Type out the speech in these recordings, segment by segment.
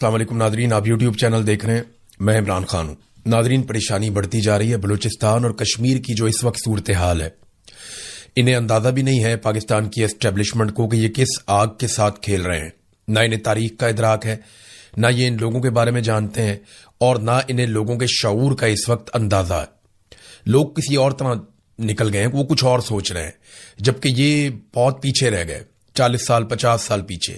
السلام علیکم ناظرین، آپ یوٹیوب چینل دیکھ رہے ہیں، میں عمران خان ہوں۔ ناظرین، پریشانی بڑھتی جا رہی ہے۔ بلوچستان اور کشمیر کی جو اس وقت صورتحال ہے، انہیں اندازہ بھی نہیں ہے پاکستان کی اسٹیبلشمنٹ کو کہ یہ کس آگ کے ساتھ کھیل رہے ہیں۔ نہ انہیں تاریخ کا ادراک ہے، نہ یہ ان لوگوں کے بارے میں جانتے ہیں، اور نہ انہیں لوگوں کے شعور کا اس وقت اندازہ ہے۔ لوگ کسی اور طرح نکل گئے ہیں، وہ کچھ اور سوچ رہے ہیں، جبکہ یہ بہت پیچھے رہ گئے، 40 سال 50 سال پیچھے۔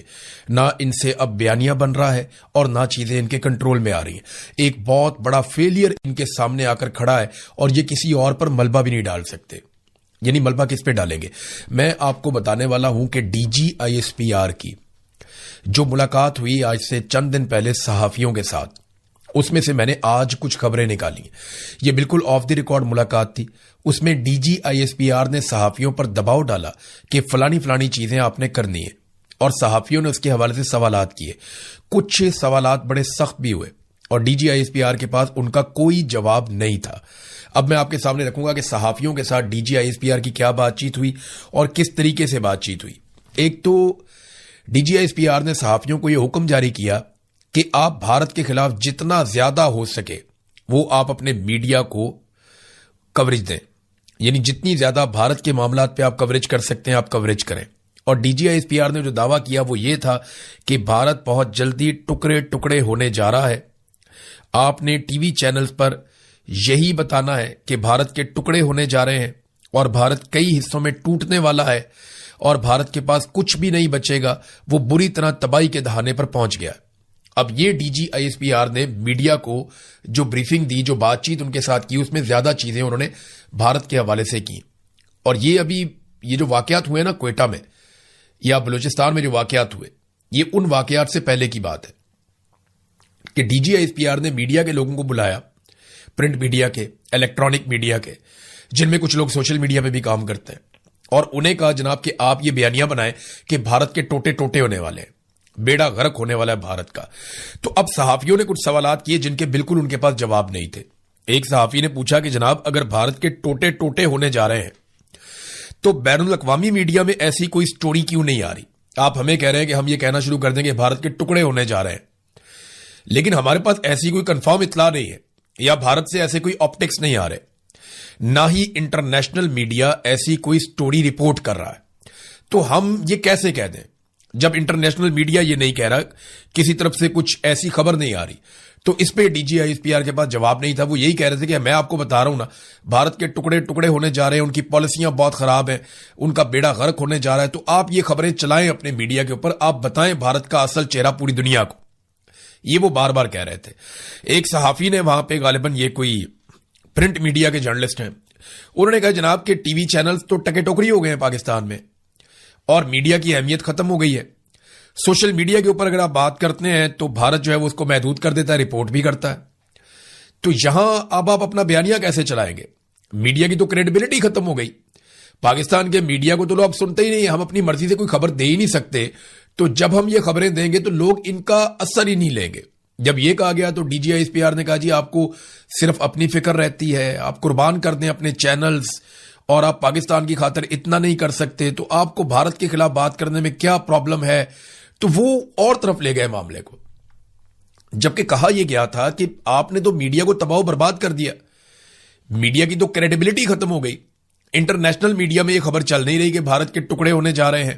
نہ ان سے اب بیانیہ بن رہا ہے اور نہ چیزیں ان کے کنٹرول میں آ رہی ہیں۔ ایک بہت بڑا فیلئر ان کے سامنے آ کر کھڑا ہے، اور یہ کسی اور پر ملبہ بھی نہیں ڈال سکتے۔ یعنی ملبہ کس پہ ڈالیں گے؟ میں آپ کو بتانے والا ہوں کہ D G I S P R کی جو ملاقات ہوئی آج سے چند دن پہلے صحافیوں کے ساتھ، اس میں سے میں نے آج کچھ خبریں نکالی۔ یہ بالکل آف دی ریکارڈ ملاقات تھی۔ اس میں D G I S P R نے صحافیوں پر دباؤ ڈالا کہ فلانی چیزیں آپ نے کرنی ہیں، اور صحافیوں نے اس کے حوالے سے سوالات کیے۔ کچھ سوالات بڑے سخت بھی ہوئے، اور D G I S P R کے پاس ان کا کوئی جواب نہیں تھا۔ اب میں آپ کے سامنے رکھوں گا کہ صحافیوں کے ساتھ D G I S P R کی کیا بات چیت ہوئی اور کس طریقے سے بات چیت ہوئی۔ ایک تو D G I S P R نے صحافیوں کو یہ حکم جاری کیا کہ آپ بھارت کے خلاف جتنا زیادہ ہو سکے وہ آپ اپنے میڈیا کو کوریج دیں، یعنی جتنی زیادہ بھارت کے معاملات پہ آپ کوریج کر سکتے ہیں آپ کوریج کریں۔ اور D G I S P R نے جو دعویٰ کیا وہ یہ تھا کہ بھارت بہت جلدی ٹکڑے ٹکڑے ہونے جا رہا ہے۔ آپ نے ٹی وی چینلز پر یہی بتانا ہے کہ بھارت کے ٹکڑے ہونے جا رہے ہیں، اور بھارت کئی حصوں میں ٹوٹنے والا ہے، اور بھارت کے پاس کچھ بھی نہیں بچے گا، وہ بری طرح تباہی کے دہانے پر پہنچ گیا۔ اب یہ D G I S P R نے میڈیا کو جو بریفنگ دی، جو بات چیت ان کے ساتھ کی، اس میں زیادہ چیزیں انہوں نے بھارت کے حوالے سے کی۔ اور یہ جو واقعات ہوئے نا کوئٹہ میں یا بلوچستان میں جو واقعات ہوئے، یہ ان واقعات سے پہلے کی بات ہے کہ D G I S P R نے میڈیا کے لوگوں کو بلایا، پرنٹ میڈیا کے، الیکٹرانک میڈیا کے، جن میں کچھ لوگ سوشل میڈیا پہ بھی کام کرتے ہیں، اور انہیں کہا جناب کہ آپ یہ بیانیہ بنائیں کہ بھارت کے ٹوٹے ٹوٹے ہونے والے ہیں، بیڑا غرق ہونے والا ہے بھارت کا۔ تو اب صحافیوں نے کچھ سوالات کیے جن کے بالکل ان کے پاس جواب نہیں تھے۔ ایک صحافی نے پوچھا کہ جناب اگر بھارت کے ٹوٹے ٹوٹے ہونے جا رہے ہیں تو بین الاقوامی میڈیا میں ایسی کوئی سٹوری کیوں نہیں آ رہی؟ آپ ہمیں کہہ رہے ہیں کہ ہم یہ کہنا شروع کر دیں کہ بھارت کے ٹکڑے ہونے جا رہے ہیں، لیکن ہمارے پاس ایسی کوئی کنفرم اطلاع نہیں ہے، یا بھارت سے ایسے کوئی آپٹکس نہیں آ رہے، نہ ہی انٹرنیشنل میڈیا ایسی کوئی سٹوری رپورٹ کر رہا ہے۔ تو ہم یہ کیسے کہہ دیں جب انٹرنیشنل میڈیا یہ نہیں کہہ رہا، کسی طرف سے کچھ ایسی خبر نہیں آ رہی؟ تو اس پہ D G I S P R کے پاس جواب نہیں تھا۔ وہ یہی کہہ رہے تھے کہ میں آپ کو بتا رہا ہوں نا، بھارت کے ٹکڑے ٹکڑے ہونے جا رہے ہیں، ان کی پالیسیاں بہت خراب ہیں، ان کا بیڑا غرق ہونے جا رہا ہے، تو آپ یہ خبریں چلائیں اپنے میڈیا کے اوپر، آپ بتائیں بھارت کا اصل چہرہ پوری دنیا کو۔ یہ وہ بار بار کہہ رہے تھے۔ ایک صحافی نے وہاں پہ، غالباً یہ کوئی پرنٹ میڈیا کے جرنلسٹ ہیں، انہوں نے کہا جناب کہ ٹی وی چینلز تو ٹکے ٹوکری ہو گئے ہیں پاکستان میں، اور میڈیا کی اہمیت ختم ہو گئی ہے۔ سوشل میڈیا کے اوپر اگر آپ بات کرتے ہیں تو بھارت جو ہے وہ اس کو محدود کر دیتا ہے، رپورٹ بھی کرتا ہے۔ تو یہاں اب آپ اپنا بیانیہ کیسے چلائیں گے؟ میڈیا کی تو کریڈیبلٹی ختم ہو گئی۔ پاکستان کے میڈیا کو تو لوگ اب سنتے ہی نہیں، ہم اپنی مرضی سے کوئی خبر دے ہی نہیں سکتے، تو جب ہم یہ خبریں دیں گے تو لوگ ان کا اثر ہی نہیں لیں گے۔ جب یہ کہا گیا تو D G I S P R نے کہا جی آپ کو صرف اپنی فکر رہتی ہے، آپ قربان کر دیں اپنے چینلز، اور آپ پاکستان کی خاطر اتنا نہیں کر سکتے، تو آپ کو بھارت کے خلاف بات کرنے میں کیا پرابلم ہے؟ تو وہ اور طرف لے گئے معاملے کو، جبکہ کہا یہ گیا تھا کہ آپ نے تو میڈیا کو تباہ و برباد کر دیا، میڈیا کی تو کریڈیبلٹی ختم ہو گئی، انٹرنیشنل میڈیا میں یہ خبر چل نہیں رہی کہ بھارت کے ٹکڑے ہونے جا رہے ہیں،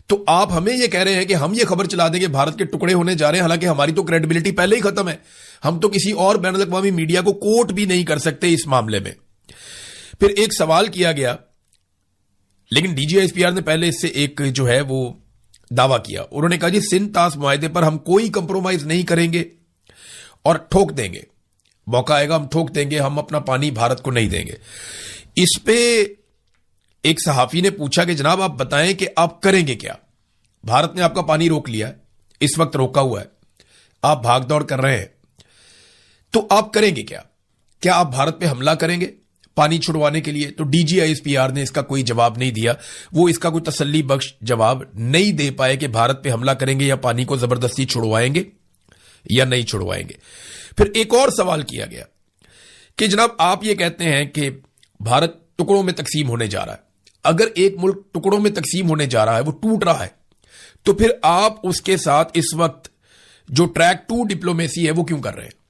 تو آپ ہمیں یہ کہہ رہے ہیں کہ ہم یہ خبر چلا دیں کہ بھارت کے ٹکڑے ہونے جا رہے ہیں، حالانکہ ہماری تو کریڈیبلٹی پہلے ہی ختم ہے، ہم تو کسی اور بین الاقوامی میڈیا کو کوٹ بھی نہیں کر سکتے اس معاملے میں۔ پھر ایک سوال کیا گیا، لیکن D G I S P R نے پہلے اس سے ایک جو ہے وہ دعویٰ کیا، انہوں نے کہا جی سندھ طاس معاہدے پر ہم کوئی کمپرومائز نہیں کریں گے اور ٹھوک دیں گے، موقع آئے گا ہم ٹھوک دیں گے، ہم اپنا پانی بھارت کو نہیں دیں گے۔ اس پہ ایک صحافی نے پوچھا کہ جناب آپ بتائیں کہ آپ کریں گے کیا؟ بھارت نے آپ کا پانی روک لیا ہے، اس وقت روکا ہوا ہے، آپ بھاگ دوڑ کر رہے ہیں، تو آپ کریں گے کیا؟ کیا آپ بھارت پہ حملہ کریں گے پانی چھڑوانے کے لیے؟ تو D G I S P R نے اس کا کوئی جواب نہیں دیا، وہ اس کا کوئی تسلی بخش جواب نہیں دے پائے کہ بھارت پہ حملہ کریں گے یا پانی کو زبردستی چھڑوائیں گے یا نہیں چھڑوائیں گے۔ پھر ایک اور سوال کیا گیا کہ جناب آپ یہ کہتے ہیں کہ بھارت ٹکڑوں میں تقسیم ہونے جا رہا ہے، اگر ایک ملک ٹکڑوں میں تقسیم ہونے جا رہا ہے، وہ ٹوٹ رہا ہے، تو پھر آپ اس کے ساتھ اس وقت جو ٹریک 2 ڈپلومیسی ہے وہ کیوں کر رہے ہیں؟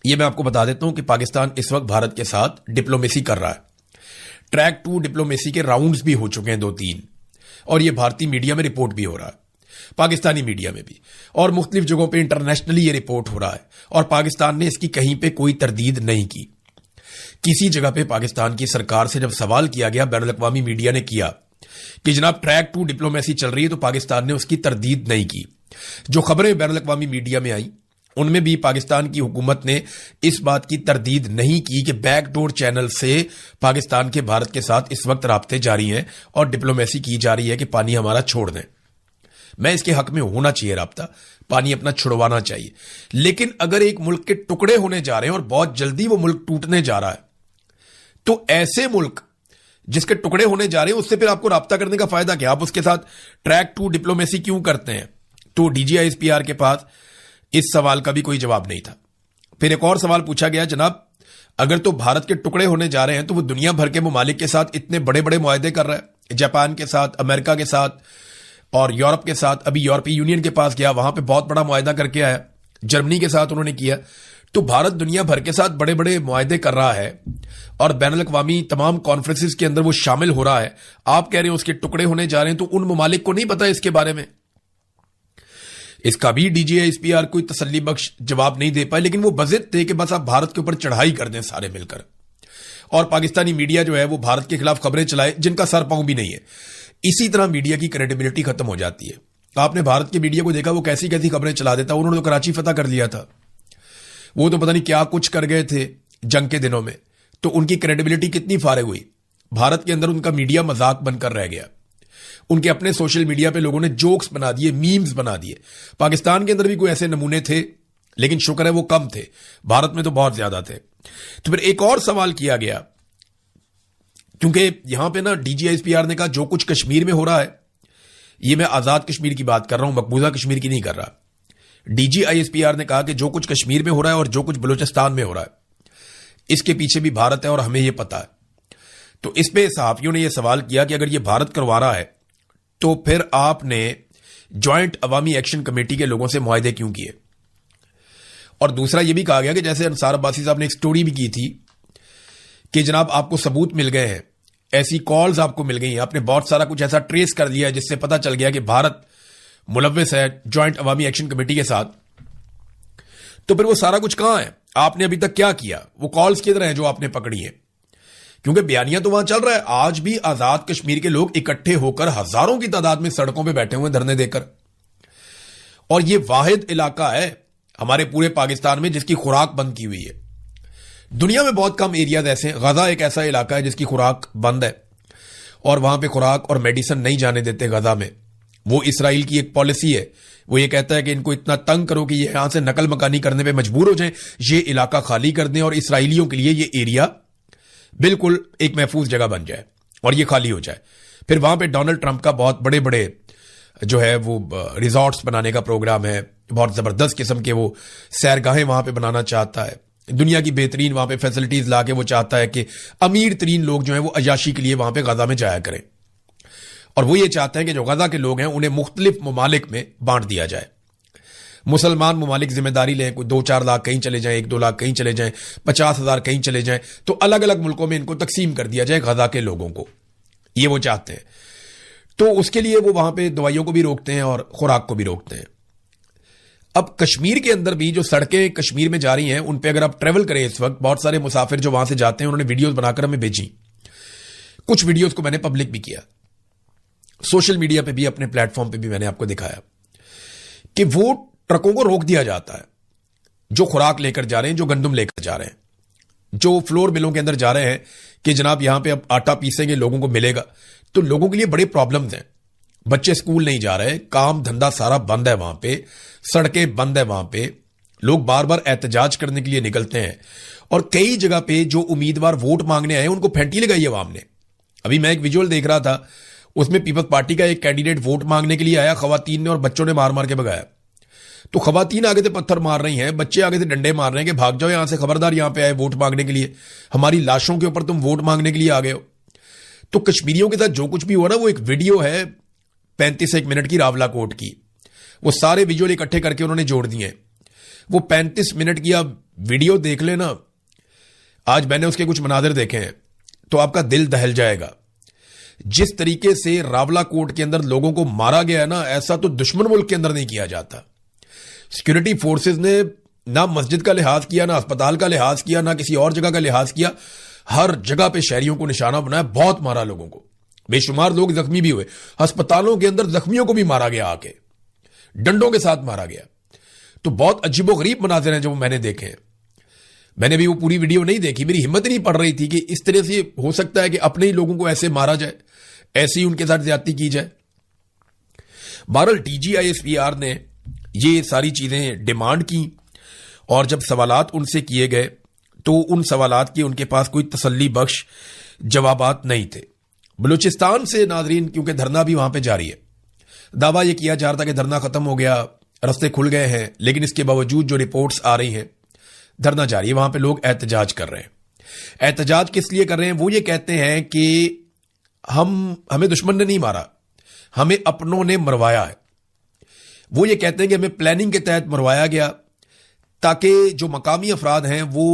یہ میں آپ کو بتا دیتا ہوں کہ پاکستان اس وقت بھارت کے ساتھ ڈپلومیسی کر رہا ہے. ٹریک 2 ڈپلومیسی کے راؤنڈز بھی ہو چکے ہیں 2-3, اور یہ بھارتی میڈیا میں رپورٹ بھی ہو رہا ہے, پاکستانی میڈیا میں بھی, اور مختلف جگہوں پہ انٹرنیشنلی یہ رپورٹ ہو رہا ہے, اور پاکستان نے اس کی کہیں پہ کوئی تردید نہیں کی. کسی جگہ پہ پاکستان کی سرکار سے جب سوال کیا گیا, بین الاقوامی میڈیا نے کیا کہ جناب ٹریک 2 ڈپلومیسی چل رہی ہے, تو پاکستان نے اس کی تردید نہیں کی. جو خبریں بین الاقوامی میڈیا میں آئیں ان میں بھی پاکستان کی حکومت نے اس بات کی تردید نہیں کی کہ بیک ڈور چینل سے پاکستان کے بھارت کے ساتھ اس وقت رابطے جاری ہیں اور ڈپلومیسی کی جا رہی ہے کہ پانی ہمارا چھوڑ دیں. میں اس کے حق میں ہونا چاہیے رابطہ, پانی اپنا چھڑوانا چاہیے, لیکن اگر ایک ملک کے ٹکڑے ہونے جا رہے ہیں اور بہت جلدی وہ ملک ٹوٹنے جا رہا ہے, تو ایسے ملک جس کے ٹکڑے ہونے جا رہے ہیں اس سے پھر آپ کو رابطہ کرنے کا فائدہ کیا؟ آپ اس کے ساتھ ٹریک 2 ڈپلومیسی کیوں کرتے ہیں؟ تو D G I S P R کے پاس اس سوال کا بھی کوئی جواب نہیں تھا. پھر ایک اور سوال پوچھا گیا, جناب اگر تو بھارت کے ٹکڑے ہونے جا رہے ہیں تو وہ دنیا بھر کے ممالک کے ساتھ اتنے بڑے بڑے معاہدے کر رہا ہے, جاپان کے ساتھ, امریکہ کے ساتھ اور یورپ کے ساتھ. ابھی یورپی یونین کے پاس گیا, وہاں پہ بہت بڑا معاہدہ کر کے آیا, جرمنی کے ساتھ انہوں نے کیا. تو بھارت دنیا بھر کے ساتھ بڑے بڑے معاہدے کر رہا ہے اور بین الاقوامی تمام کانفرنسز کے اندر وہ شامل ہو رہا ہے. آپ کہہ رہے ہیں اس کے ٹکڑے ہونے جا رہے ہیں, تو ان ممالک کو نہیں پتا اس کے بارے میں. اس کا بھی D G I S P R کوئی تسلی بخش جواب نہیں دے پائے, لیکن وہ بضد تھے کہ بس آپ بھارت کے اوپر چڑھائی کر دیں سارے مل کر, اور پاکستانی میڈیا جو ہے وہ بھارت کے خلاف خبریں چلائے جن کا سر پاؤں بھی نہیں ہے. اسی طرح میڈیا کی کریڈیبلٹی ختم ہو جاتی ہے. آپ نے بھارت کے میڈیا کو دیکھا, وہ کیسی کیسی خبریں چلا دیتا. انہوں نے تو کراچی فتح کر لیا تھا, وہ تو پتہ نہیں کیا کچھ کر گئے تھے جنگ کے دنوں میں, تو ان کی کریڈیبلٹی کتنی فارغ ہوئی. بھارت کے اندر ان کا میڈیا مذاق بن کر رہ گیا. ان کے اپنے سوشل میڈیا پہ لوگوں نے جوکس بنا دیے, میمز بنا دیے. پاکستان کے اندر بھی کوئی ایسے نمونے تھے, لیکن شکر ہے وہ کم تھے. بھارت میں تو بہت زیادہ تھے. تو پھر ایک اور سوال کیا گیا, کیونکہ یہاں پہ نا D G I S P R نے کہا جو کچھ کشمیر میں ہو رہا ہے, یہ میں آزاد کشمیر کی بات کر رہا ہوں, مقبوضہ کشمیر کی نہیں کر رہا. D G I S P R نے کہا کہ جو کچھ کشمیر میں ہو رہا ہے اور جو کچھ بلوچستان میں ہو رہا ہے, اس کے پیچھے بھی بھارت ہے اور ہمیں یہ پتا ہے. تو اس پہ صحافیوں نے یہ سوال کیا کہ اگر یہ بھارت کروا رہا ہے تو پھر آپ نے جوائنٹ عوامی ایکشن کمیٹی کے لوگوں سے معاہدے کیوں کیے؟ اور دوسرا یہ بھی کہا گیا کہ جیسے انصار عباسی صاحب نے ایک سٹوری بھی کی تھی کہ جناب آپ کو ثبوت مل گئے ہیں, ایسی کالز آپ کو مل گئی ہیں, آپ نے بہت سارا کچھ ایسا ٹریس کر لیا جس سے پتا چل گیا کہ بھارت ملوث ہے جوائنٹ عوامی ایکشن کمیٹی کے ساتھ. تو پھر وہ سارا کچھ کہاں ہے؟ آپ نے ابھی تک کیا کیا؟ وہ کالز کدھر ہیں جو آپ نے پکڑی ہیں؟ کیونکہ بیانیہ تو وہاں چل رہا ہے. آج بھی آزاد کشمیر کے لوگ اکٹھے ہو کر ہزاروں کی تعداد میں سڑکوں پہ بیٹھے ہوئے دھرنے دے کر, اور یہ واحد علاقہ ہے ہمارے پورے پاکستان میں جس کی خوراک بند کی ہوئی ہے. دنیا میں بہت کم ایریاز ایسے ہیں. غزہ ایک ایسا علاقہ ہے جس کی خوراک بند ہے, اور وہاں پہ خوراک اور میڈیسن نہیں جانے دیتے غزہ میں. وہ اسرائیل کی ایک پالیسی ہے, وہ یہ کہتا ہے کہ ان کو اتنا تنگ کرو کہ یہ یہاں سے نقل مکانی کرنے پہ مجبور ہو جائیں, یہ علاقہ خالی کر دیں اور اسرائیلیوں کے لیے یہ ایریا بالکل ایک محفوظ جگہ بن جائے اور یہ خالی ہو جائے. پھر وہاں پہ ڈونلڈ ٹرمپ کا بہت بڑے بڑے جو ہے وہ ریزارٹس بنانے کا پروگرام ہے, بہت زبردست قسم کے وہ سیرگاہیں وہاں پہ بنانا چاہتا ہے, دنیا کی بہترین وہاں پہ فیسلٹیز لا کے وہ چاہتا ہے کہ امیر ترین لوگ جو ہیں وہ عیاشی کے لیے وہاں پہ غزہ میں جایا کریں, اور وہ یہ چاہتے ہیں کہ جو غزہ کے لوگ ہیں انہیں مختلف ممالک میں بانٹ دیا جائے. مسلمان ممالک ذمہ داری لیں, کوئی 2-4 لاکھ کہیں چلے جائیں, 1-2 لاکھ کہیں چلے جائیں, 50,000 کہیں چلے جائیں, تو الگ الگ ملکوں میں ان کو تقسیم کر دیا جائے غزہ کے لوگوں کو. یہ وہ چاہتے ہیں. تو اس کے لیے وہ وہاں پہ دوائیوں کو بھی روکتے ہیں اور خوراک کو بھی روکتے ہیں. اب کشمیر کے اندر بھی جو سڑکیں کشمیر میں جا رہی ہیں ان پہ اگر آپ ٹریول کریں اس وقت, بہت سارے مسافر جو وہاں سے جاتے ہیں انہوں نے ویڈیوز بنا کر ہمیں بھیجی. کچھ ویڈیوز کو میں نے پبلک بھی کیا, سوشل میڈیا پہ بھی, اپنے پلیٹ فارم پہ بھی میں نے آپ کو دکھایا کہ وہ ٹرکوں کو روک دیا جاتا ہے جو خوراک لے کر جا رہے ہیں, جو گندم لے کر جا رہے ہیں, جو فلور ملوں کے اندر جا رہے ہیں کہ جناب یہاں پہ اب آٹا پیسیں گے, لوگوں کو ملے گا. تو لوگوں کے لیے بڑے پرابلمز ہیں. بچے اسکول نہیں جا رہے, کام دھندا سارا بند ہے وہاں پہ, سڑکیں بند ہے وہاں پہ, لوگ بار بار احتجاج کرنے کے لیے نکلتے ہیں, اور کئی جگہ پہ جو امیدوار ووٹ مانگنے آئے ان کو پھینٹی لگائی ہے عوام نے. ابھی میں ایک ویژول دیکھ رہا تھا, اس میں پیپلز پارٹی کا ایک کینڈیڈیٹ ووٹ مانگنے کے لیے آیا, خواتین نے اور بچوں نے مار مار کے بگایا. تو خواتین آگے سے پتھر مار رہی ہیں, بچے آگے سے ڈنڈے مار رہے ہیں کہ بھاگ جاؤ یہاں سے, خبردار یہاں پہ آئے ووٹ مانگنے کے لیے, ہماری لاشوں کے اوپر تم ووٹ مانگنے کے لیے آ گئے ہو. تو کشمیریوں کے ساتھ جو کچھ بھی ہوا نا, وہ ایک ویڈیو ہے 35 منٹ کی راولا کوٹ کی, وہ سارے ویجول اکٹھے کر کے انہوں نے جوڑ دیے ہیں. وہ 35 منٹ کی آپ ویڈیو دیکھ لیں نا, آج میں نے اس کے کچھ مناظر دیکھے ہیں تو آپ کا دل دہل جائے گا. جس طریقے سے راولا کوٹ کے اندر لوگوں کو مارا گیا نا, ایسا تو دشمن ملک کے اندر نہیں کیا جاتا. سیکورٹی فورسز نے نہ مسجد کا لحاظ کیا, نہ اسپتال کا لحاظ کیا, نہ کسی اور جگہ کا لحاظ کیا. ہر جگہ پہ شہریوں کو نشانہ بنایا, بہت مارا لوگوں کو, بے شمار لوگ زخمی بھی ہوئے. ہسپتالوں کے اندر زخمیوں کو بھی مارا گیا, آ کے ڈنڈوں کے ساتھ مارا گیا. تو بہت عجیب و غریب مناظر ہیں جو میں نے دیکھے ہیں. میں نے بھی وہ پوری ویڈیو نہیں دیکھی, میری ہمت نہیں پڑ رہی تھی کہ اس طرح سے ہو سکتا ہے کہ اپنے ہی لوگوں کو ایسے مارا جائے, ایسی ان کے ساتھ زیادتی کی جائے. بہرحال D G I S P R نے یہ ساری چیزیں ڈیمانڈ کی, اور جب سوالات ان سے کیے گئے تو ان سوالات کے ان کے پاس کوئی تسلی بخش جوابات نہیں تھے. بلوچستان سے ناظرین, کیونکہ دھرنا بھی وہاں پہ جاری ہے, دعویٰ یہ کیا جا رہا تھا کہ دھرنا ختم ہو گیا, رستے کھل گئے ہیں, لیکن اس کے باوجود جو رپورٹس آ رہی ہیں دھرنا جاری ہے. وہاں پہ لوگ احتجاج کر رہے ہیں. احتجاج کس لیے کر رہے ہیں؟ وہ یہ کہتے ہیں کہ ہمیں دشمن نے نہیں مارا, ہمیں اپنوں نے مروایا ہے. وہ یہ کہتے ہیں کہ ہمیں پلاننگ کے تحت مروایا گیا تاکہ جو مقامی افراد ہیں وہ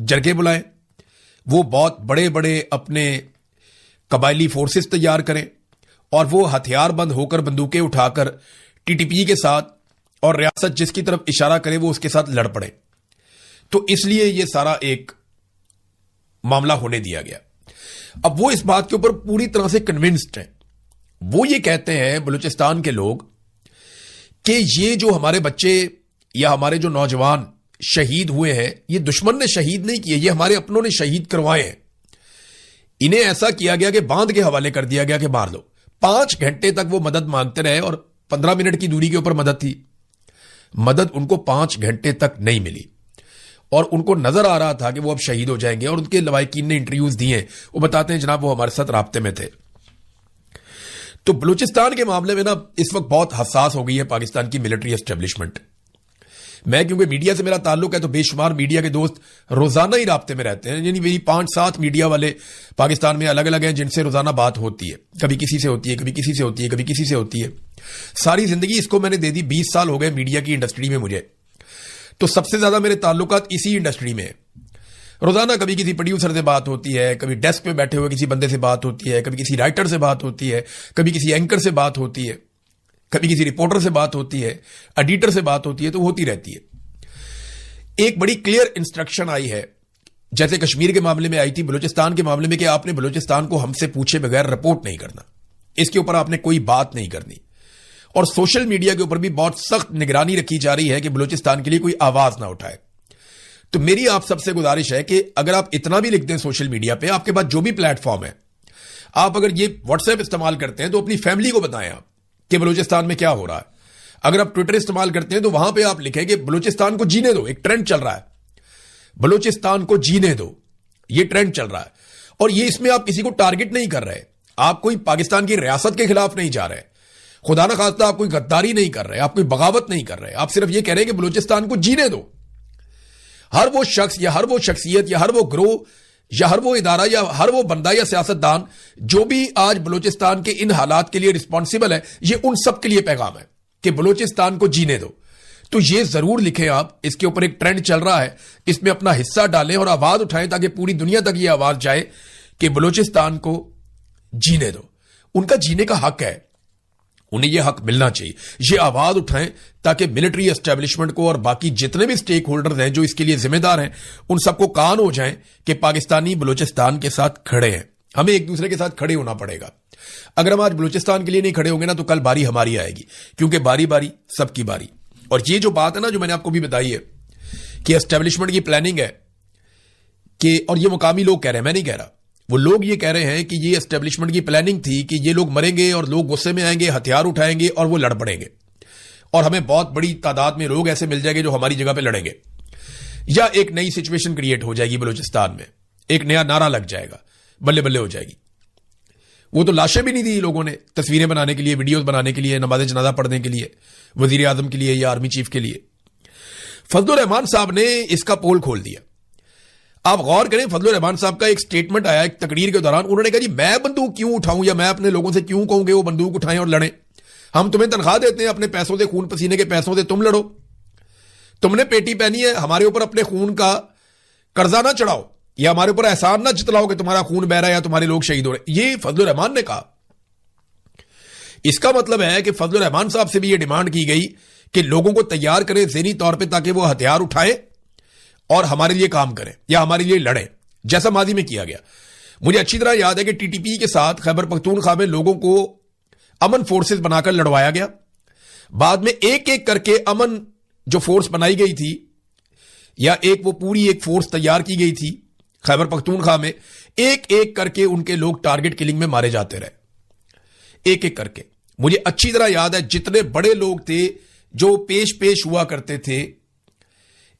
جرگے بلائیں, وہ بہت بڑے بڑے اپنے قبائلی فورسز تیار کریں, اور وہ ہتھیار بند ہو کر بندوقیں اٹھا کر ٹی ٹی پی کے ساتھ اور ریاست جس کی طرف اشارہ کرے وہ اس کے ساتھ لڑ پڑے. تو اس لیے یہ سارا ایک معاملہ ہونے دیا گیا. اب وہ اس بات کے اوپر پوری طرح سے کنونسڈ ہیں. وہ یہ کہتے ہیں بلوچستان کے لوگ کہ یہ جو ہمارے بچے یا ہمارے جو نوجوان شہید ہوئے ہیں, یہ دشمن نے شہید نہیں کیے, یہ ہمارے اپنوں نے شہید کروائے ہیں. انہیں ایسا کیا گیا کہ باندھ کے حوالے کر دیا گیا کہ مار دو. 5 گھنٹے تک وہ مدد مانگتے رہے, اور 15 منٹ کی دوری کے اوپر مدد تھی. مدد ان کو 5 گھنٹے تک نہیں ملی, اور ان کو نظر آ رہا تھا کہ وہ اب شہید ہو جائیں گے. اور ان کے لوائقین نے انٹرویوز دیے ہیں, وہ بتاتے ہیں جناب وہ ہمارے ساتھ رابطے میں تھے. تو بلوچستان کے معاملے میں نا اس وقت بہت حساس ہو گئی ہے پاکستان کی ملٹری اسٹیبلشمنٹ. میں کیونکہ میڈیا سے میرا تعلق ہے تو بے شمار میڈیا کے دوست روزانہ ہی رابطے میں رہتے ہیں. یعنی میری 5-7 میڈیا والے پاکستان میں الگ الگ ہیں جن سے روزانہ بات ہوتی ہے. کبھی کسی سے ہوتی ہے, کبھی کسی سے ہوتی ہے, کبھی کسی سے ہوتی ہے. ساری زندگی اس کو میں نے دے دی. 20 سال ہو گئے میڈیا کی انڈسٹری میں مجھے, تو سب سے زیادہ میرے تعلقات اسی انڈسٹری میں ہیں. روزانہ کبھی کسی پروڈیوسر سے بات ہوتی ہے, کبھی ڈیسک پہ بیٹھے ہوئے کسی بندے سے بات ہوتی ہے, کبھی کسی رائٹر سے بات ہوتی ہے, کبھی کسی اینکر سے بات ہوتی ہے, کبھی کسی رپورٹر سے بات ہوتی ہے, ایڈیٹر سے بات ہوتی ہے. تو ہوتی رہتی ہے. ایک بڑی کلیئر انسٹرکشن آئی ہے, جیسے کشمیر کے معاملے میں آئی تھی, بلوچستان کے معاملے میں کہ آپ نے بلوچستان کو ہم سے پوچھے بغیر رپورٹ نہیں کرنا, اس کے اوپر آپ نے کوئی بات نہیں کرنی. اور سوشل میڈیا کے اوپر بھی بہت سخت نگرانی رکھی جا رہی ہے کہ بلوچستان کے لیے کوئی آواز نہ اٹھائے. تو میری آپ سب سے گزارش ہے کہ اگر آپ اتنا بھی لکھ دیں سوشل میڈیا پہ, آپ کے پاس جو بھی پلیٹ فارم ہے, آپ اگر یہ واٹس ایپ استعمال کرتے ہیں تو اپنی فیملی کو بتائیں آپ کہ بلوچستان میں کیا ہو رہا ہے. اگر آپ ٹویٹر استعمال کرتے ہیں تو وہاں پہ آپ لکھیں کہ بلوچستان کو جینے دو, ایک ٹرینڈ چل رہا ہے, بلوچستان کو جینے دو, یہ ٹرینڈ چل رہا ہے. اور یہ اس میں آپ کسی کو ٹارگٹ نہیں کر رہے, آپ کوئی پاکستان کی ریاست کے خلاف نہیں جا رہے, خدا نہ خواستہ آپ کوئی غداری نہیں کر رہے, آپ کوئی بغاوت نہیں کر رہے, آپ صرف یہ کہہ رہے ہیں کہ بلوچستان کو جینے دو. ہر وہ شخص یا ہر وہ شخصیت یا ہر وہ گروہ یا ہر وہ ادارہ یا ہر وہ بندہ یا سیاستدان جو بھی آج بلوچستان کے ان حالات کے لیے رسپانسیبل ہے, یہ ان سب کے لیے پیغام ہے کہ بلوچستان کو جینے دو. تو یہ ضرور لکھیں آپ, اس کے اوپر ایک ٹرینڈ چل رہا ہے, اس میں اپنا حصہ ڈالیں اور آواز اٹھائیں تاکہ پوری دنیا تک یہ آواز جائے کہ بلوچستان کو جینے دو. ان کا جینے کا حق ہے, انہیں یہ حق ملنا چاہیے. یہ آواز اٹھائیں تاکہ ملٹری اسٹیبلشمنٹ کو اور باقی جتنے بھی سٹیک ہولڈرز ہیں جو اس کے لیے ذمہ دار ہیں ان سب کو کان ہو جائیں کہ پاکستانی بلوچستان کے ساتھ کھڑے ہیں. ہمیں ایک دوسرے کے ساتھ کھڑے ہونا پڑے گا. اگر ہم آج بلوچستان کے لیے نہیں کھڑے ہوں گے نا تو کل باری ہماری آئے گی, کیونکہ باری باری سب کی باری. اور یہ جو بات ہے نا جو میں نے آپ کو بھی بتائی ہے کہ اسٹیبلشمنٹ کی پلاننگ ہے کہ, اور یہ مقامی لوگ کہہ رہے ہیں, میں نہیں کہہ رہا, وہ لوگ یہ کہہ رہے ہیں کہ یہ اسٹیبلشمنٹ کی پلاننگ تھی کہ یہ لوگ مریں گے اور لوگ غصے میں آئیں گے, ہتھیار اٹھائیں گے اور وہ لڑ پڑیں گے, اور ہمیں بہت بڑی تعداد میں لوگ ایسے مل جائیں گے جو ہماری جگہ پہ لڑیں گے, یا ایک نئی سچویشن کریٹ ہو جائے گی بلوچستان میں, ایک نیا نعرہ لگ جائے گا, بلے بلے ہو جائے گی. وہ تو لاشیں بھی نہیں دی لوگوں نے تصویریں بنانے کے لیے, ویڈیوز بنانے کے لیے, نماز جنازہ پڑھنے کے لیے, وزیر اعظم کے لیے یا آرمی چیف کے لیے. فضل الرحمان صاحب نے اس کا پول کھول دیا. آپ غور کریں, فضل الرحمان صاحب کا ایک سٹیٹمنٹ آیا ایک تقریر کے دوران, انہوں نے کہا جی میں بندوق کیوں اٹھاؤں یا میں اپنے لوگوں سے کیوں کہوں کہ وہ بندوق اٹھائیں اور لڑیں, ہم تمہیں تنخواہ دیتے ہیں اپنے پیسوں سے, خون پسینے کے پیسوں سے, تم لڑو. تم نے پیٹی پہنی ہے, ہمارے اوپر اپنے خون کا قرضہ نہ چڑھاؤ یا ہمارے اوپر احسان نہ جتلاؤ کہ تمہارا خون بہ رہا ہے یا تمہارے لوگ شہید ہو رہے. یہ فضل الرحمان نے کہا. اس کا مطلب ہے کہ فضل الرحمان صاحب سے بھی یہ ڈیمانڈ کی گئی کہ لوگوں کو تیار کریں ذہنی طور پہ تاکہ وہ ہتھیار اٹھائیں اور ہمارے لیے کام کریں یا ہمارے لیے لڑیں, جیسا ماضی میں کیا گیا. مجھے اچھی طرح یاد ہے کہ ٹی ٹی پی کے ساتھ خیبر پختونخوا میں لوگوں کو امن فورسز بنا کر لڑوایا گیا. بعد میں ایک ایک کر کے امن جو فورس بنائی گئی تھی یا وہ پوری ایک فورس تیار کی گئی تھی خیبر پختونخوا میں, ایک ایک کر کے ان کے لوگ ٹارگٹ کلنگ میں مارے جاتے رہے, ایک ایک کر کے. مجھے اچھی طرح یاد ہے جتنے بڑے لوگ تھے جو پیش ہوا کرتے تھے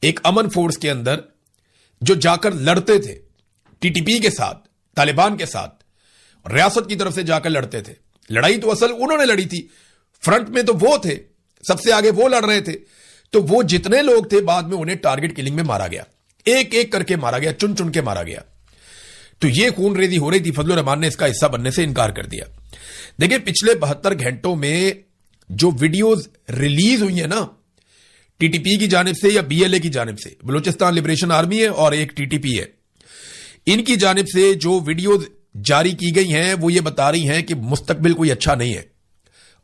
ایک امن فورس کے اندر, جو جا کر لڑتے تھے ٹی ٹی پی کے ساتھ, طالبان کے ساتھ, ریاست کی طرف سے جا کر لڑتے تھے. لڑائی تو اصل انہوں نے لڑی تھی, فرنٹ میں تو وہ تھے, سب سے آگے وہ لڑ رہے تھے. تو وہ جتنے لوگ تھے بعد میں انہیں ٹارگٹ کلنگ میں مارا گیا, ایک ایک کر کے مارا گیا, چن چن کے مارا گیا. تو یہ خون ریزی ہو رہی تھی. فضل الرحمان نے اس کا حصہ بننے سے انکار کر دیا. دیکھیں پچھلے 72 گھنٹوں میں جو ویڈیوز ریلیز ہوئی ہیں نا ٹی ٹی پی کی جانب سے یا بی ایل اے کی جانب سے, بلوچستان لبریشن آرمی ہے اور ایک ٹی ٹی پی ہے, ان کی جانب سے جو ویڈیوز جاری کی گئی ہیں وہ یہ بتا رہی ہیں کہ مستقبل کوئی اچھا نہیں ہے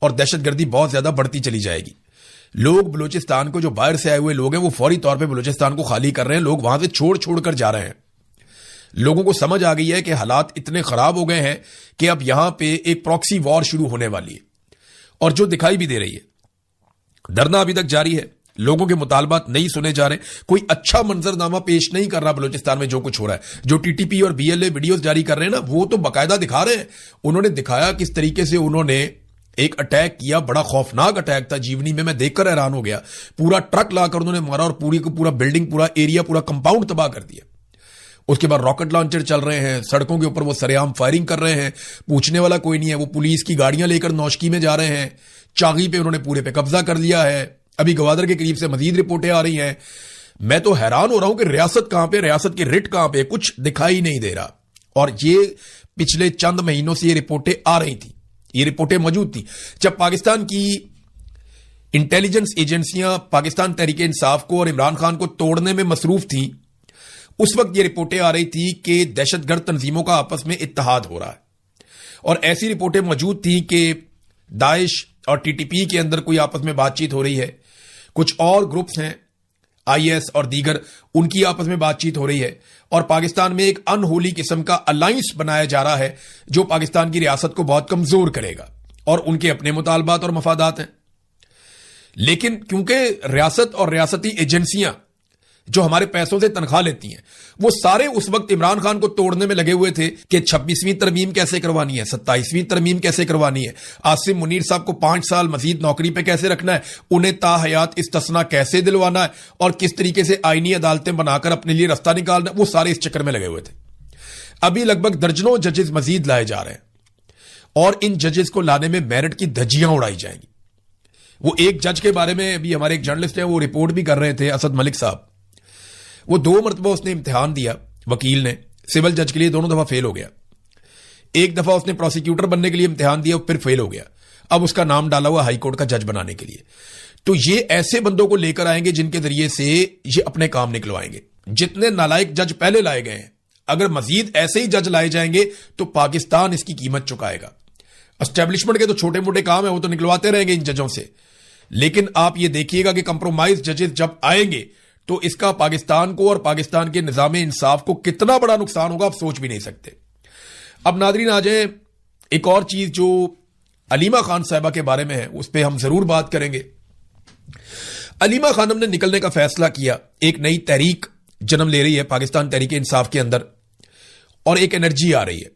اور دہشت گردی بہت زیادہ بڑھتی چلی جائے گی. لوگ بلوچستان کو, جو باہر سے آئے ہوئے لوگ ہیں, وہ فوری طور پہ بلوچستان کو خالی کر رہے ہیں. لوگ وہاں سے چھوڑ کر جا رہے ہیں. لوگوں کو سمجھ آ گئی ہے کہ حالات اتنے خراب ہو گئے ہیں کہ اب یہاں پہ ایک پراکسی وار شروع ہونے والی ہے, اور جو دکھائی بھی دے رہی ہے. دھرنا ابھی تک جاری ہے, لوگوں کے مطالبات نہیں سنے جا رہے, کوئی اچھا منظر نامہ پیش نہیں کر رہا بلوچستان میں جو کچھ ہو رہا ہے. جو ٹی ٹی پی اور بی ایل اے ویڈیوز جاری کر رہے ہیں نا, وہ تو باقاعدہ دکھا رہے ہیں. انہوں نے دکھایا کس طریقے سے انہوں نے ایک اٹیک کیا, بڑا خوفناک اٹیک تھا جیونی میں دیکھ کر حیران ہو گیا. پورا ٹرک لا کر انہوں نے مارا اور پوری کو پورا بلڈنگ, پورا ایریا, پورا کمپاؤنڈ تباہ کر دیا. اس کے بعد راکٹ لانچر چل رہے ہیں, سڑکوں کے اوپر وہ سرے عام فائرنگ کر رہے ہیں, پوچھنے والا کوئی نہیں ہے. وہ پولیس کی گاڑیاں لے کر نوشکی میں جا رہے ہیں, چاغی پہ انہوں نے پورے پہ قبضہ کر لیا ہے. ابھی گوادر کے قریب سے مزید رپورٹیں آ رہی ہیں. میں تو حیران ہو رہا ہوں کہ ریاست کہاں پہ, ریاست کی رٹ کہاں پہ, کچھ دکھائی نہیں دے رہا. اور یہ پچھلے چند مہینوں سے یہ رپورٹیں آ رہی تھیں, یہ رپورٹیں موجود تھیں. جب پاکستان کی انٹیلیجنس ایجنسیاں پاکستان تحریک انصاف کو اور عمران خان کو توڑنے میں مصروف تھیں, اس وقت یہ رپورٹیں آ رہی تھی کہ دہشت گرد تنظیموں کا آپس میں اتحاد ہو رہا ہے. اور ایسی رپورٹیں موجود تھیں کہ داعش اور ٹی ٹی پی کے اندر کوئی آپس میں بات چیت ہو رہی ہے. کچھ اور گروپس ہیں آئی ایس اور دیگر, ان کی آپس میں بات چیت ہو رہی ہے, اور پاکستان میں ایک انہولی قسم کا الائنس بنایا جا رہا ہے جو پاکستان کی ریاست کو بہت کمزور کرے گا, اور ان کے اپنے مطالبات اور مفادات ہیں. لیکن کیونکہ ریاست اور ریاستی ایجنسیاں جو ہمارے پیسوں سے تنخواہ لیتی ہیں, وہ سارے اس وقت عمران خان کو توڑنے میں لگے ہوئے تھے کہ 26ویں ترمیم کیسے کروانی ہے, 27ویں ترمیم کیسے کروانی ہے, عاصم منیر صاحب کو 5 سال مزید نوکری پہ کیسے رکھنا ہے, انہیں تا حیات استثناء کیسے دلوانا ہے, اور کس طریقے سے آئینی عدالتیں بنا کر اپنے لیے رستہ نکالنا ہے. وہ سارے اس چکر میں لگے ہوئے تھے. ابھی لگ بھگ درجنوں ججز مزید لائے جا رہے ہیں, اور ان ججز کو لانے میں میرٹ کی دھجیاں اڑائی جائیں گی. وہ ایک جج کے بارے میں ابھی ہمارے ایک جرنلسٹ ہیں, وہ رپورٹ بھی کر رہے تھے, اسد ملک صاحب. وہ 2 مرتبہ اس نے امتحان دیا, وکیل نے, سول جج کے لیے, دونوں دفعہ فیل ہو گیا. ایک دفعہ اس نے پروسیکیوٹر بننے کے لیے امتحان دیا, پھر فیل ہو گیا. اب اس کا نام ڈالا ہوا ہائی کورٹ کا جج بنانے کے لیے. تو یہ ایسے بندوں کو لے کر آئیں گے جن کے ذریعے سے یہ اپنے کام نکلوائیں گے. جتنے نالائق جج پہلے لائے گئے ہیں, اگر مزید ایسے ہی جج لائے جائیں گے تو پاکستان اس کی قیمت چکائے گا. اسٹیبلشمنٹ کے تو چھوٹے موٹے کام ہیں, وہ تو نکلواتے رہیں گے ان ججوں سے, لیکن آپ یہ دیکھیے گا کہ کمپرومائز ججز جب آئیں گے تو اس کا پاکستان کو اور پاکستان کے نظام انصاف کو کتنا بڑا نقصان ہوگا, آپ سوچ بھی نہیں سکتے. اب ناظرین آ جائیں, ایک اور چیز جو علیمہ خان صاحبہ کے بارے میں ہے, اس پہ ہم ضرور بات کریں گے. علیمہ خانم نے نکلنے کا فیصلہ کیا, ایک نئی تحریک جنم لے رہی ہے پاکستان تحریک انصاف کے اندر, اور ایک انرجی آ رہی ہے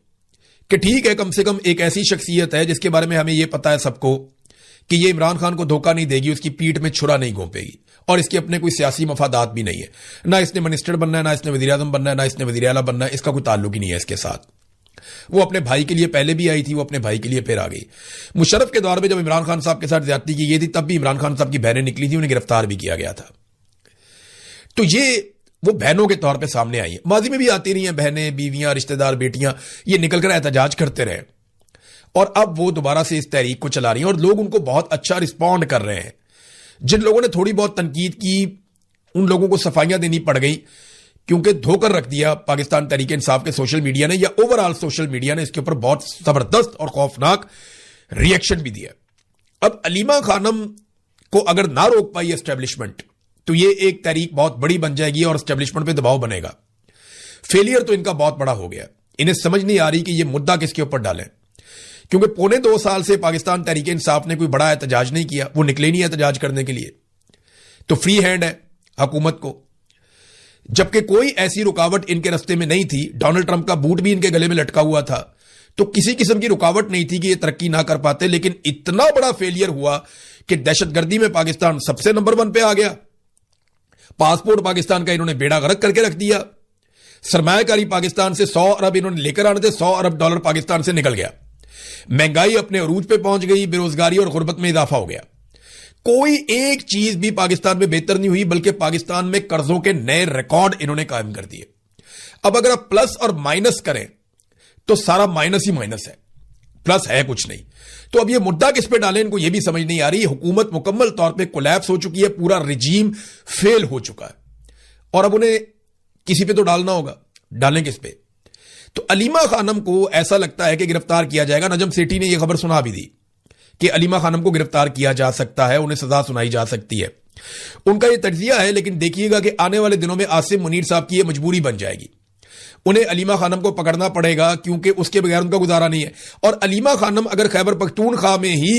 کہ ٹھیک ہے, کم سے کم ایک ایسی شخصیت ہے جس کے بارے میں ہمیں یہ پتا ہے سب کو کہ یہ عمران خان کو دھوکہ نہیں دے گی, اس کی پیٹھ میں چھرا نہیں گھونپے گی, اور اس کے اپنے کوئی سیاسی مفادات بھی نہیں ہے. نہ اس نے منسٹر بننا ہے, نہ اس نے وزیر اعظم بننا ہے, نہ اس نے وزیر اعلیٰ بننا ہے, اس کا کوئی تعلق ہی نہیں ہے اس کے ساتھ. وہ اپنے بھائی کے لیے پہلے بھی آئی تھی, وہ اپنے بھائی کے لیے پھر آ گئی. مشرف کے دور میں جب عمران خان صاحب کے ساتھ زیادتی کی گئی تھی, تب بھی عمران خان صاحب کی بہنیں نکلی تھی, انہیں گرفتار بھی کیا گیا تھا. تو یہ وہ بہنوں کے طور پہ سامنے آئی ہیں. ماضی میں بھی آتی رہی ہیں بہنیں, بیویاں, رشتہ دار, بیٹیاں, یہ نکل کر احتجاج کرتے رہے, اور اب وہ دوبارہ سے اس تحریک کو چلا رہی ہیں اور لوگ ان کو بہت اچھا رسپونڈ کر رہے ہیں. جن لوگوں نے تھوڑی بہت تنقید کی ان لوگوں کو صفائیاں دینی پڑ گئی کیونکہ دھوکر رکھ دیا پاکستان تحریک انصاف کے سوشل میڈیا نے یا اوور آل سوشل میڈیا نے اس کے اوپر بہت زبردست اور خوفناک ریئیکشن بھی دیا. اب علیمہ خانم کو اگر نہ روک پائی اسٹیبلشمنٹ تو یہ ایک تحریک بہت بڑی بن جائے گی اور اسٹیبلشمنٹ پہ دباؤ بنے گا. فیلئر تو ان کا بہت بڑا ہو گیا. انہیں سمجھ نہیں آ رہی کہ یہ مدعا کس کے اوپر ڈالیں کیونکہ 2.25 سال سے پاکستان تحریک انصاف نے کوئی بڑا احتجاج نہیں کیا. وہ نکلے نہیں احتجاج کرنے کے لیے تو فری ہینڈ ہے حکومت کو. جبکہ کوئی ایسی رکاوٹ ان کے رستے میں نہیں تھی. ڈونلڈ ٹرمپ کا بوٹ بھی ان کے گلے میں لٹکا ہوا تھا تو کسی قسم کی رکاوٹ نہیں تھی کہ یہ ترقی نہ کر پاتے. لیکن اتنا بڑا فیلئر ہوا کہ دہشت گردی میں پاکستان سب سے نمبر 1 پہ آ گیا. پاسپورٹ پاکستان کا انہوں نے بیڑا غرق کر کے رکھ دیا. سرمایہ کاری پاکستان سے 100 ارب انہوں نے لے کر آنے تھے. 100 ارب ڈالر پاکستان سے نکل گیا. مہنگائی اپنے عروج پہ پہنچ گئی. بے روزگاری اور غربت میں اضافہ ہو گیا. کوئی ایک چیز بھی پاکستان میں بہتر نہیں ہوئی بلکہ پاکستان میں قرضوں کے نئے ریکارڈ انہوں نے قائم کر دیے. اب اگر آپ پلس اور مائنس کریں تو سارا مائنس ہی مائنس ہے, پلس ہے کچھ نہیں. تو اب یہ مدعا کس پہ ڈالیں ان کو یہ بھی سمجھ نہیں آ رہی. حکومت مکمل طور پہ کولیپس ہو چکی ہے. پورا رجیم فیل ہو چکا ہے اور اب انہیں کسی پہ تو ڈالنا ہوگا. ڈالیں کس پہ؟ تو علیمہ خانم کو ایسا لگتا ہے کہ گرفتار کیا جائے گا. نجم سیٹھی نے یہ خبر سنا بھی دی کہ علیمہ خانم کو گرفتار کیا جا سکتا ہے, انہیں سزا سنائی جا سکتی ہے. ان کا یہ تجزیہ ہے. لیکن دیکھیے گا کہ آنے والے دنوں میں عاصم منیر صاحب کی یہ مجبوری بن جائے گی. انہیں علیمہ خانم کو پکڑنا پڑے گا کیونکہ اس کے بغیر ان کا گزارا نہیں ہے. اور علیمہ خانم اگر خیبر پختونخوا میں ہی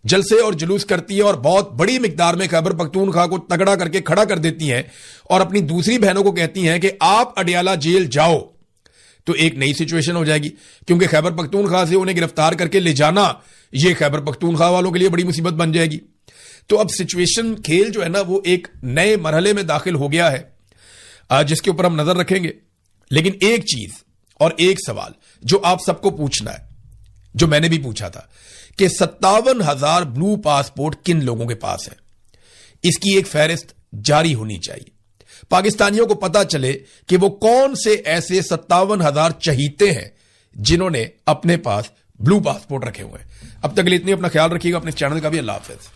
جلسے اور جلوس کرتی ہے اور بہت بڑی مقدار میں خیبر پختونخوا کو تگڑا کر کے کھڑا کر دیتی ہیں اور اپنی دوسری بہنوں کو کہتی ہیں کہ آپ اڈیالہ جیل جاؤ, تو ایک نئی سچویشن ہو جائے گی. کیونکہ خیبر پختونخوا سے انہیں گرفتار کر کے لے جانا یہ خیبر پختونخوا والوں کے لیے بڑی مصیبت بن جائے گی. تو اب سچویشن کھیل جو ہے نا وہ ایک نئے مرحلے میں داخل ہو گیا ہے جس کے اوپر ہم نظر رکھیں گے. لیکن ایک چیز اور ایک سوال جو آپ سب کو پوچھنا ہے, جو میں نے بھی پوچھا تھا کہ 57,000 بلو پاسپورٹ کن لوگوں کے پاس ہیں, اس کی ایک فہرست جاری ہونی چاہیے. پاکستانیوں کو پتا چلے کہ وہ کون سے ایسے 57,000 چہیتے ہیں جنہوں نے اپنے پاس بلو پاسپورٹ رکھے ہوئے ہیں. اب تک کے لیے اتنی, اپنا خیال رکھیے گا, اپنے چینل کا بھی. اللہ حافظ.